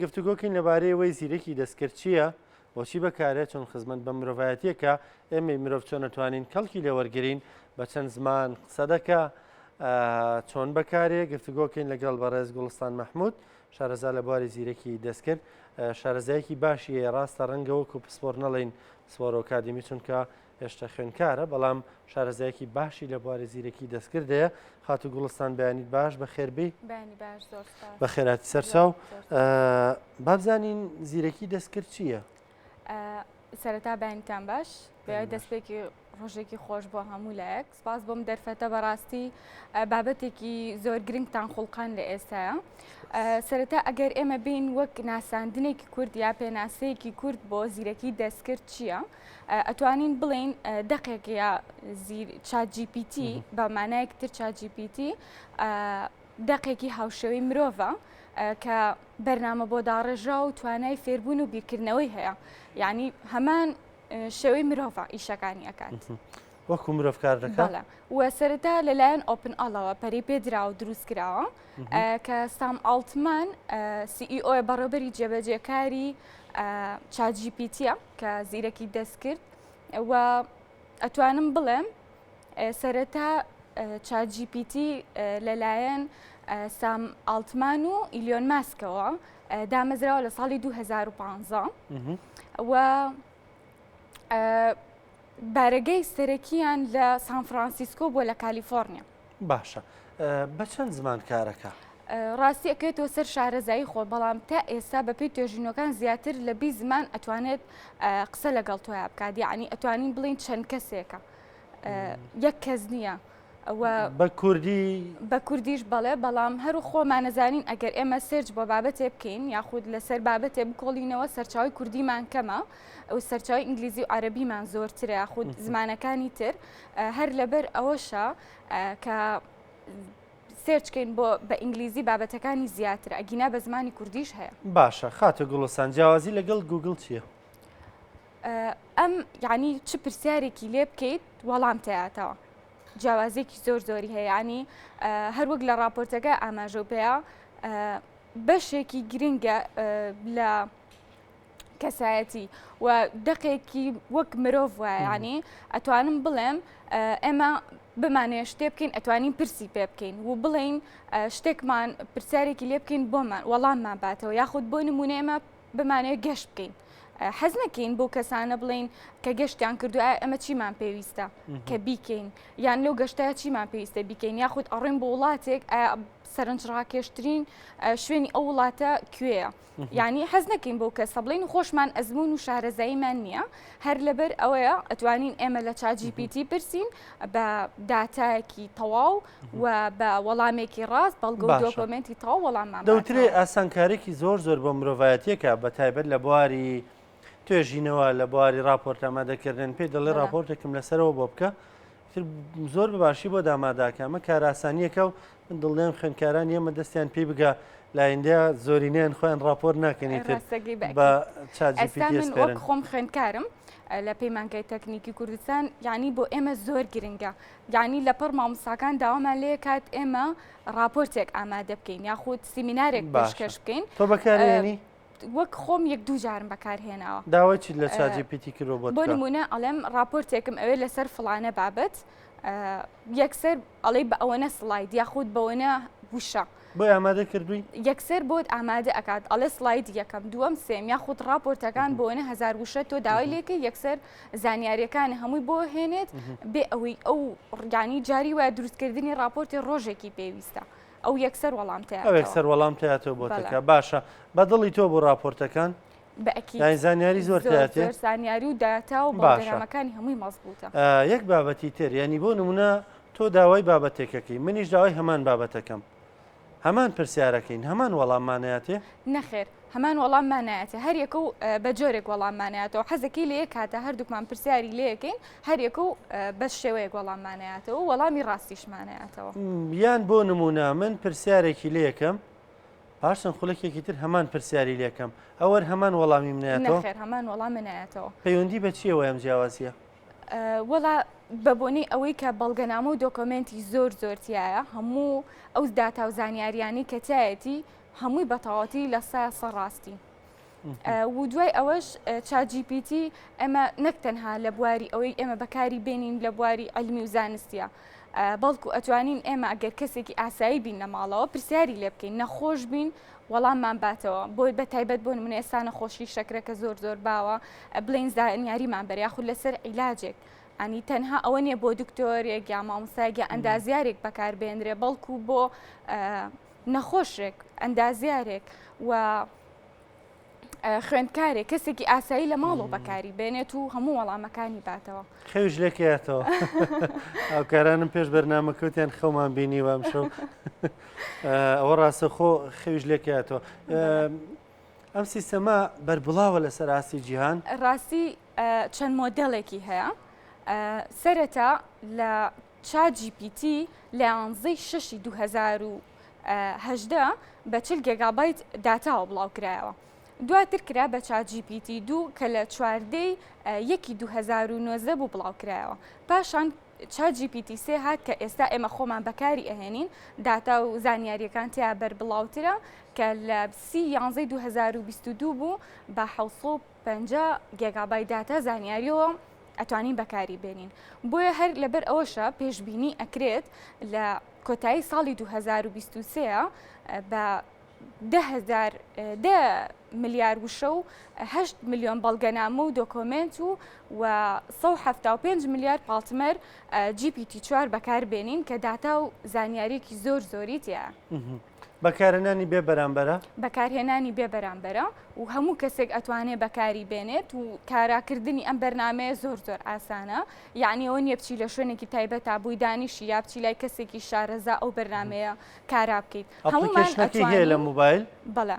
گفتوگۆکەین لەبارەی ئەوەی زیرەکی دەستکرد چییە بۆچی بەکارێت چۆن خزمەت بە مرۆڤایەتیەکە ئێمە مرۆڤ چۆن نەتوانین کەڵکی لێوەرگرین بە چەند زمان قسە دەکا چۆن بەکارێ گفتوگۆکەین لەگەڵ بەڕێز گوڵستان مەحموود شارەزا لە بواری زیرەکی دەستکرد شارەزایەکی باشیە ڕاستە ڕەنگە وەکو پسپۆر نەڵێن سپۆر و ئەکادمی چونکە هێشتا خوێنکارە بەڵام شارەزایەکی باشی لە بواری زیرەکی دەستکردەیە خاتو گوڵستان بەیانیت باش بە خێربی بە خێراتی سەرچاو بابزانین زیرەکی دەستکرد چییە؟ سەرەتا بەیانیتان باش بەیەوەی دەستپێکی ڕۆژێکی خۆش بۆ هەموو لایەک سپاس بۆم دەرفەتە بەڕاستی بابەتێکی زۆر گرنگتان خوڵقان لە ئێستاە سەرەتا ئەگەر ئێمە بین وەک ناساندنێکی کورد یا پێناسەیەکی کورد بۆ زیرەکی دەستکرد چییە؟ ئەتوانین بڵین دقێک یا چات جی پی تی بە مانایەکتر چات جی پی تی دقێکی هاوشێوەی مرۆڤە کە بەرنامە بۆ داڕێژا و توانای فێربوون و بیرکردنەوەی هەیە یعنی هەمان شێوەی مرۆڤە ئیشەکانی ئەکات وەکو مرۆڤ کار دەکات وە سەرەتا لەلایەن ئۆپن ئەڵەوە پەری پێدراوە دروست کراوە کە سام ئاڵتمان CEO بەڕێوەبەری جێبەجێکاری چات جی پی تیە کە زیرەکی دەستکرد و ئەتوانم بڵێم سەرەتا چات جی پی تی لەلایەن سام ئاڵتمان و ئیلیۆن ماسکەوە دامەزراوە لە ساڵی 2015 و بارەگەی سەرەکیان لە سان فرانسیسکۆ بۆ لە کالیفۆرنیا باشە بە چەند زمان کارەکە؟ ڕاستی ئەکەوێتەوە سەر شارەزایی خۆ بەڵام تا ئێستا بەپێی توێژینەکان زیاتر لە 20 زمان ئەتوانێت قسە لەگەڵ تۆیە بکات یعنی ئەتوانین بڵین چەند کەسێکە یەک کەس نییە بە کوردیش بەڵێ بەڵام هەرو خۆمان نەزانین ئەگەر ئێمە سێرج بۆ بابەتێ بکەین یاخود لەسەر بابەتێ بکۆڵینەوە سەرچاوی کوردیمان کەمە ئەو سەرچاوی ئینگلیزی و عەرەبیمان زۆرترە یاخود زمانەکانی تر هەر لەبەر ئەوەشە کە سێرچکەین بۆ بە ئینگلیزی بابەتەکانی زیاتر ئەگینا بە زمانی کوردیش هەیە باشە خاتە گوڵستان جیاوازی لەگەڵ گوگڵ چییە؟ ئەم یعنی چ پرسیارێکی لێ بکەیت وەڵام تەیاتەوە جیاوازێکی زۆر زۆری هەیە ینی هەروەک لە راپۆرتەکە ئاماژە پێەیە بەشێکی گرنگە لە کەسایەتی و دقێکی وەک مرۆڤ وایە ینی ئەتوانم بڵێم ئێمە بمانێ شتێ بکەین ئەتوانین پرسی پێ بکەین و بڵین شتێکمان پرسیارێکی لێ بکەین بۆمان وەڵاممان باتەوە یاخود بۆ نمونە ئێمە بمانێ گەشت بکەین حەز نەکەین بۆ کەسانە بڵین کە گەشتیان کردو ئەمە چیمان پێویستە کە بیکەین یان لەو گەشتایە چیمان پێویستە بیکەین یاخود ئەڕێن بۆ وڵاتێک سەرنجڕاکێشترین شوێنی ئەو وڵاتە کوێیە یعنی حەز نەکەین بۆ کەسە بڵین خۆشمان ئەزمون و شارەزاییمان نییە هەر لەبەر ئەوەیە ئەتوانین ئێمە لە چات جی پی تی پرسین بە داتایەکی تەواو و بە وەڵامێکی ڕاست بەڵگە و دۆکۆمنتی تەواو وەڵاممان دەوترێ ئاسانکارێکی زۆر زۆر بۆ مرۆڤایەتیەکە بە تایبەت لە بواری توێژینەوە لە بواری راپۆرت ئامادەکردن پێی دەڵێ راپۆرتێکم لەسەرەوە بۆ بکە زۆر بەباشی بۆ داماداکە ئەمە کاراسانیەکە و من دڵنیام خوێندکاران ئێمە دەستیان پێی بگە لایندەیە زۆرینیان خۆیان راپۆر ناکەنیتر بە چات جی پی تی وەک خۆم خوێندکارم لە پەیمانگای تەکنیکی کوردستان یعنی بۆ ئێمە زۆر گرنگە یعنی لەپەر مامۆستاکان داوامان لێ کات ئێمە راپۆرتێک ئامادە بکەین یاخود سیمینارێک پێشکەش بکەین تۆ بەکارێنی وەک خۆم یەک دوو جارم بەکارهێناوە داوای چیت لە چات جی پی تی کردووە بۆ نمونە ئەڵێم راپۆرتێکم ئەوێ لەسەر فڵانە بابەت یەکسەر ئەڵێ بە ئەوەنە سلاید یاخود بەوەنە وشە بۆ ئامادە کردووی یەکسەر بۆت ئامادە ئەکات ئەڵێ سلاید یەکەم دووەم سێم یاخود راپۆرتەکان بۆنە هزار وشە تۆ داوای لێکە یەکسەر زانیاریەکانی هەمووی بۆ هێنێت بێ ئەوەی ئەو ڕگانی جاری وایە دروستکردنی راپۆرتی ڕۆژێکی پێویستە ئەو یەکسەر وەڵام ئەو یەکسەر وەڵام تێاتەوە بۆتەکە باشە بە دڵی تۆ بۆ راپۆرتەکان بەئەکید زانیاری زۆر تێاتێ زانیاری و داتا و بەڵگەرامەکانی هەمووی مەزبوطە یەک بابەتی تر ینی بۆ نمونە تۆ داوای بابەتێکەکەی منیش داوای هەمان بابەتەکەم هەمان پرسیارەکەین هەمان وەڵاممانایەتێ نەخێر هەمان وەڵاممانایەتە هەر یەکە و بە جۆرێک وەڵاممانایەتەوە حەزەکەی لێ کاتە هەردووکمان پرسیاری لێەکەین هەر یەکە و بەس شێوەیەک وەڵاممانایەتەوە و وەڵامی ڕاستیشمانایەتەوە یان بۆ نمونە من پرسیارێکی لێکم پاشان خولەکێکی تر هەمان پرسیاری لێکم ئەوە هەمان وەڵامی منایەتەوە نەخێر هەمان وەڵام منایەتەوە پەیوەندی بە چیەوە ئەم جیاوازیە وەڵا بەبوونی ئەوەی کە بەڵگەنامە و دۆکۆمنتی زۆر زۆرتیایە هەموو ئەو داتا و زانیاریانی کە تایەتی هەمووی بەتەواوەتی لە سایە ڕاستی. و دوای ئەوەش ChatGPT ئەمە نەک تەنها لە بواری ئەوەی ئێمە بەکاری بێنین لە بواری علمی و زانستیە، بەڵکو ئەتوانین ئێمە ئەگەر کەسێکی ئاسایی بین لە ماڵەوە پرسیاری لێ بکەین، نەخۆش بین وەڵاممان باتەوە، بۆی بە تایبەت بۆ نمونە ئێستا نەخۆشی شەکرەکە زۆر باوە، بڵین زانیاریمان بەرە یاخود لەسەر عیلاجێک. ئەنی تەنها ئەوە نیە بۆ دکتۆرێک یا مامۆستایەک یا ئەندازیارێک بەکاربێنرێ، بەڵکو بۆ نەخۆشێک ئەندازیارێک و خوێندکارێک کەسێکی ئاسایی لە ماڵەوە بەکاری بێنێت و هەموو وەڵامەکانی باتەوە. خەویش لێکاتەوە ئەوکارانم پێش بەرنامەکەوتیان خەومان بینی وام شەو ئەوە ڕاستە خۆ خەویش لێکاتەوە. ئەم سیستەمە بەربڵاوە لەسەر ئاستی جیهان؟ ڕاستی چەند مۆدەڵێکی هەیە. سەرەتا لە ChatGPT لە 11/6/2018 بە 40 گیگابایت داتاوە بڵاو کرایەوە. دواتر کرا بە ChatGPT 2 کە لە 4/1/2019 بوو بڵاو کرایەوە. پاشان ChatGPT 3 هات کە ئێستا ئێمە خۆمان بەکاری ئەهێنین، داتا و زانیاریەکان تیا بەربڵاوترە کە لە 30/11/2022 بوو بە 750 گیگابایت داتا زانیاریەوە ئەتوانین بەکاری بێنین. بۆیە هەر لەبەر ئەوەشە پێشبینی ئەکرێت لە کۆتایی ساڵی 2023 بە 10 ملیار وشە و 8 ملیۆن بەڵگەنامە و دۆکۆمنت و 175 ملیار پاڵتمەر GPT-4 بەکار بێنین کە داتا و زانیاریەکی زۆری تیا. بەکارهێنانی بێ بەرامبەرە؟ بەکارهێنانی بێ بەرامبەرە و هەموو کەسێک ئەتوانێت بەکاری بێنێت و کاراکردنی ئەم بەرنامەیە زۆر ئاسانە. یعنی ئەوە نیە بچی لە شوێنێکی تایبەت تا بووی دانیشی یا بچی لای کەسێکی شارەزا ئەو بەرنمەیە کارا بکەیت. هەموومانێکی هەیە لە موبایل؟ بەڵێ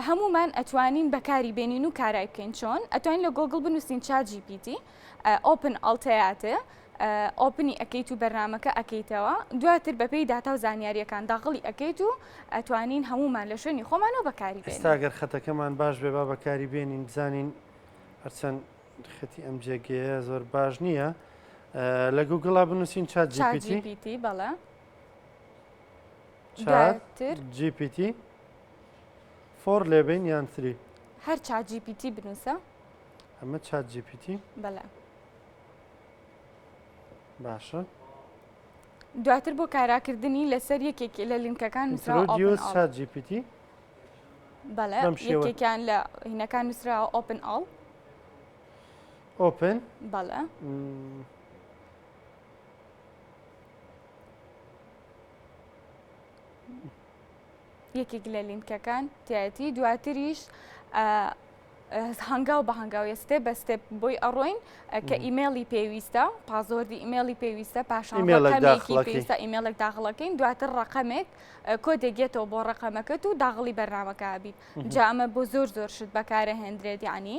هەمومان ئەتوانین بەکاری بێنین و کارای بکەین. چۆن؟ ئەتوانین لە گۆگڵ بنووسین ChatGPT ئۆپن ئەڵتەیاتێ ئۆپنی ئەکەیت و بەرنمەکە ئەکەیتەوە، دواتر بەپێی داتا و زانیاریەکان داخڵی ئەکەیت و ئەتوانین هەمومان لە شوێنی خۆمانەوە بەکاری بێنین. ئێستاگەر خەتەکەمان باش بێ با بەکاری بێنین بزانین هەرچەند خەتی ئەم جێگەیە زۆر باش نییە. لە گوگڵا بنووسین ChatGPT بەڵێ GPT 4 لێبین یان 3 هەر ChatGPT بنووسە. ئەمە ChatGPT بەڵێ باشە. دواتر بۆ کاراکردنی لەسەر یەکێکی لە لینکەکان نووسراوە ChatGPT بەڵێ یەکێکیان لە هینەکان نووسراوە ئۆپن ئاڵ ئۆپن بەڵێ یەکێک لە لینکەکان تایەتی. دواتریش هەنگاو بە هەنگاوی ستێپ بە ستێپ بۆی ئەڕۆین کە ئیمێڵی پێویستە، پازۆردی ئیمێڵی پێویستە، پاشان ڕقەمێکی پێویستە ئیمێڵێک داخڵەکەین، دواتر ڕقەمێک کۆدێگێتەوە بۆ ڕقەمەکەت و داغڵی بەرنامەکە بیت. جا ئەمە بۆ زۆر شت بەکارە هێندرێت یعنی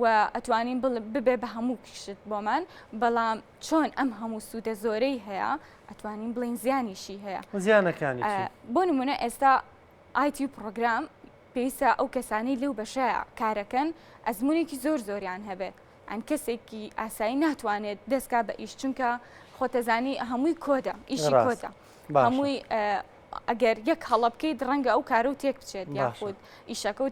و ئەتوانین ببێ بە هەموو کشت بۆمان، بەڵام چۆن ئەم هەموو سوودە زۆرەی هەیە ئەتوانین بڵین زیانیشی هەیە. زیانەکانی بۆ نمونە ئێستا IT پرۆگرام پێویستە ئەو کەسانی لەو بەشەیە کارەکەن ئەزمونێکی زۆریان هەبێت. ئەن کەسێکی ئاسایی ناتوانێت دەستکا بە ئیش، چونکە خۆتەزانی هەمووی کۆدە، ئیشی کۆدە، هەمووی ئەگەر یەک هەڵە بکەیت ڕەنگە ئەو کارە و تێک بچێت یاخود ئیشەکە و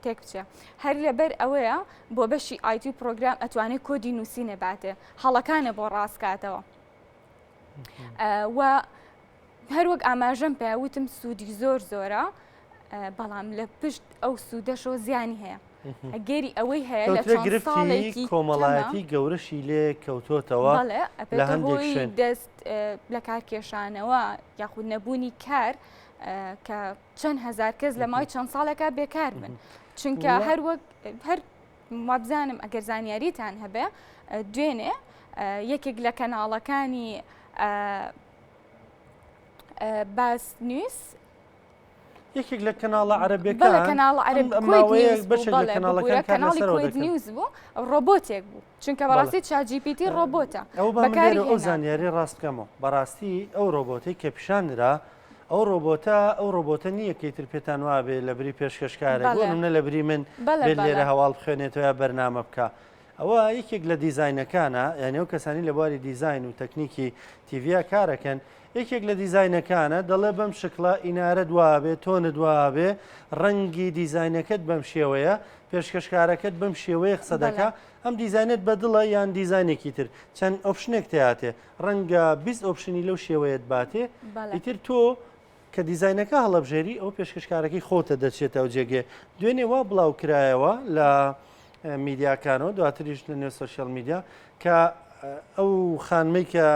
تێک بچێت. هەر لەبەر ئەوەیە بۆ بەشی IT پرۆگرام ئەتوانێت کۆدی نووسینە باتێ، هەڵەکانە بۆ ڕاستکاتەوە. و هەروەک ئاماژەم پێوتم سوودی زۆرە، بەڵام لە پشت ئەو سوودەشەوە زیانی هەیە. ئەگەری ئەوەی هەیە لە گرفتی کۆمەڵایەتی گەورەشی لێ کەوتۆتەوە لە هەندێک شوێن دەست لە کارکێشانەوە یاخود نەبوونی کار کە چەند هەزار کەس لە ماوەی چەند ساڵێکە بێکار بن. چونکە هەر وابزانم ئەگەر زانیاریتان هەبێ دوێنێ یەکێک لە کەناڵەکانی باس نیوز یەکێک لە کەناڵە عەرەبیەکان کەناڵی کوێت نیوز بوو ڕۆبۆتێک بوو، چونکە بەڕاستی ChatGPT ڕۆبۆتە. ئەو زانیاری ڕاست بکەمەوە بەڕاستی ئەو ڕۆبۆتی کە پیشانرا ئەو ڕۆبۆتە نییە کەیتر پێتان وابێ لە بری پێشکەشکارە بۆ نە لە بری من بێت لێرە هەواڵ بخوێنێتەوە یا بەرنامە بکە. ئەوە یەکێک لە دیزینەکانە، یعنی ئەو کەسانی لە بواری دیزین و تەکنیکی تیڤیا کارەکەن، یەکێک لە دیزینەکانە دەڵێ بەم شکڵە ئینارە دوابێ، تۆنە دوابێ، ڕەنگی دیزینەکەت بەم شێوەیە، پێشکەشکارەکەت بەم شێوەیە قسە دەکا، ئەم دیزینێت بەدڵە یان دیزینێکی تر چەند ئۆپشنێک تیاتێ ڕەنگە 20 ئۆپشنی لەو شێوەیەت باتێ، ئیتر تۆ کە دیزینەکە هەڵەبژێری ئەو پێشکەشکارەکەی خۆتە دەچێتەوە جێگێ. دوێنێ وا بڵاو کرایەوە لە میدیاکانەوە دواتریش لە نێو سۆشیال میدیا کە ئەو خانمەی کە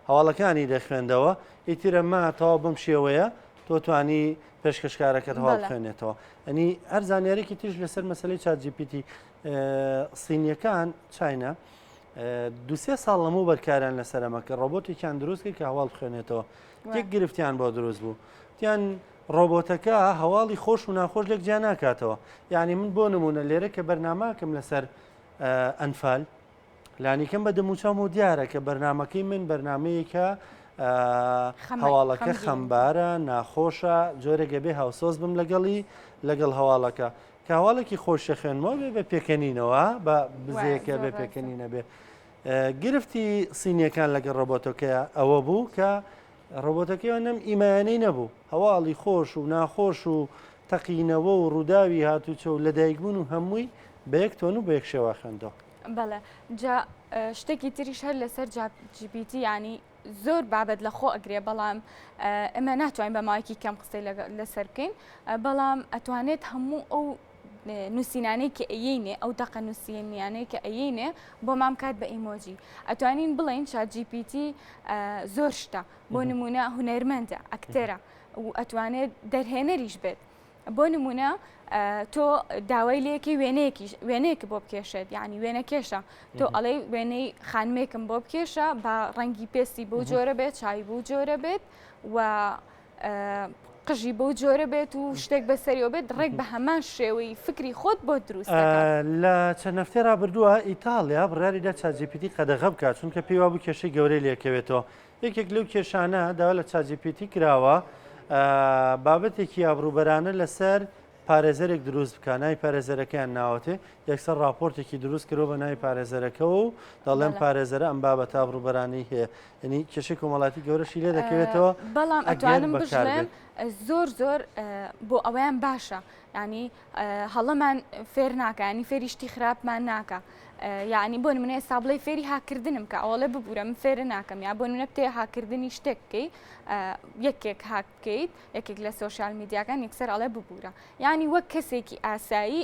هەواڵەکانی دەخوێندەوە ئیترە ماتەوە بم شێوەیە تۆ توانی پێشکەشکارەکەت هەواڵ بخوێنێتەوە. ئەنی هەر زانیارێکی تریش لەسەر مەسلەی چاتجیپیتی سینیەکان چاینە دو-سێ ساڵ لەمەوو بەرکاریان لەسەرەمە کە ڕۆبۆتێکیان دروست کرد کە هەواڵ بخوێنێتەوە. یەک گرفتیان بۆ دروست بوو تیان ڕۆبۆتەکە هەواڵی خۆش و ناخۆش لێک جیا ناکاتەوە. یعنی من بۆ نمونە لێرە کە بەرناماکەم لەسەر ئەنفال لانیکەم بە دەموچام و دیارە کە بەرنمەکەی من بەرنمەیەکە هەواڵەکە خەمبارە ناخۆشە جۆرەگە بێ هاوسۆز بم لەگەڵ هەواڵەکە کە هەواڵێکی خۆشە خوێنمەوە بێ بە پێکەنینەوە بە بزەیەکە بێ پێکەنینە بێ. گرفتی سینیەکان لەگەڵ ڕۆبۆتەکەیە ئەوە بوو کە ڕۆبۆتەکەیەوە نەم ئیمانەی نەبوو هەواڵی خۆش و ناخۆش و تەقینەوە و ڕووداوی هاتوچە و لەدایکبوون و هەمووی بە یەک تۆن و بە یەک شێوە خوێندەوە. بەڵێ جا شتێکی تریش هەر لەسەر جیپیتی ینی زۆر بابەت لە خۆ ئەگرێ بەڵام ئەمە ناتوانین بە ماوەیەکی کەم قسەی لەسەر بکەین بەڵام ئەتوانێت هەموو ئەو نووسینانەی کە ئەیینێ ئەو دەقە نووسینیانەی کە ئەیینێ بۆ مام کات بە ئیمۆجی ئەتوانین بڵین چاتجیپیتی زۆر شتە بۆ نمونە هونەرمەندە ئەکتەرە و ئەتوانێت دەرهێنەریش بێت بۆ نمونە تۆ داوای لەیەکی وێنەیەکی بۆ بکێشێت یعنی وێنە کێشە تۆ ئەڵێ وێنەی خانمێکم بۆ بکێشە بە ڕەنگی پێستی بۆ جۆرە بێت چاوی بۆ جۆرە بێت و قژی بۆ جۆرە بێت و شتێک بەسەریەوە بێت ڕێک بە هەمان شێوەی فکری خۆت بۆ دروست لە چەند هەفتەی ڕابردووە ئیتالیا بڕیاریدا چاتجیپیتی قەدەغە بکات چونکە پێی وا بوو کێشەی گەورەی لێکەوێتەوە. یەکێک لەو کێشانە داوا لە چاتجیپیتی کراوە بابەتێکی ئابروبەرانە لەسەر پارێزەرێک دروست بکە ناوی پارێزەرەکەیان ناوەتێ یەکسەر راپۆرتێکی دروست کرۆ بە ناوی پارێزەرەکە و دەڵێن پارێزەرە ئەم بابەتە ئابروبەرانەی هەیە ینی کێشەی کۆمەڵاتی گەورەشی لێ دەکەوێتەوە. بەڵام ئەتوانم بژڵێم زۆر بۆ ئەویان باشە ینی هەڵەمان فێر ناکە ینی فێریشتی خراپمان ناکە یعنی بۆ منێ سابڵی فێری هاکردنم کە ئەوڵێ ببوورە من فێرە ناکەم یا بۆ منە بتێ هاکردنی شتێک بکەیت یەکێک هاک بکەیت یەکێک لە سۆشال میدیاکان یەکسەر ئەڵێ ببوورە ینی وەک کەسێکی ئاسایی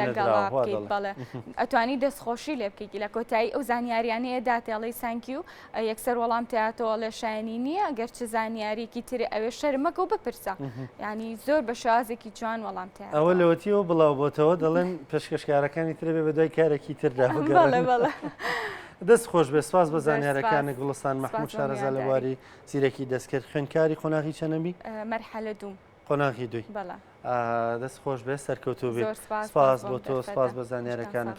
لەگەڵا بکەیت بەڵێ ئەتوانی دەستخۆشی لێ بکەیت لە کۆتایی ئەو زانیاریانەیە داتێڵی سانکی و یەکسەر وەڵام تیاتەوە لە شایانی نییە گەر چ زانیاریکی ترێ ئەوێ شەرمەکە و بپرسە ینی زۆر بە شازێکی جوان وەڵام تیا ئەوە لەوەتیەوە بڵاو بۆتەوە دەڵێن پێشکەشکارەکانی ترێ بێ بەدوای کارێکی تردا دەست خۆش بێ سواز بە زانیارەکانی گوڵستان مەحموود شارەزا لە بواری زیرەکی دەستکرد خوێندکاری قۆناغی چەندەمی مەرحەلە دووم قۆناغی دوی دەست خۆش بێ سەرکەوتوو بێ سپاس بۆ تۆ سپاس بە زانیارەکانت.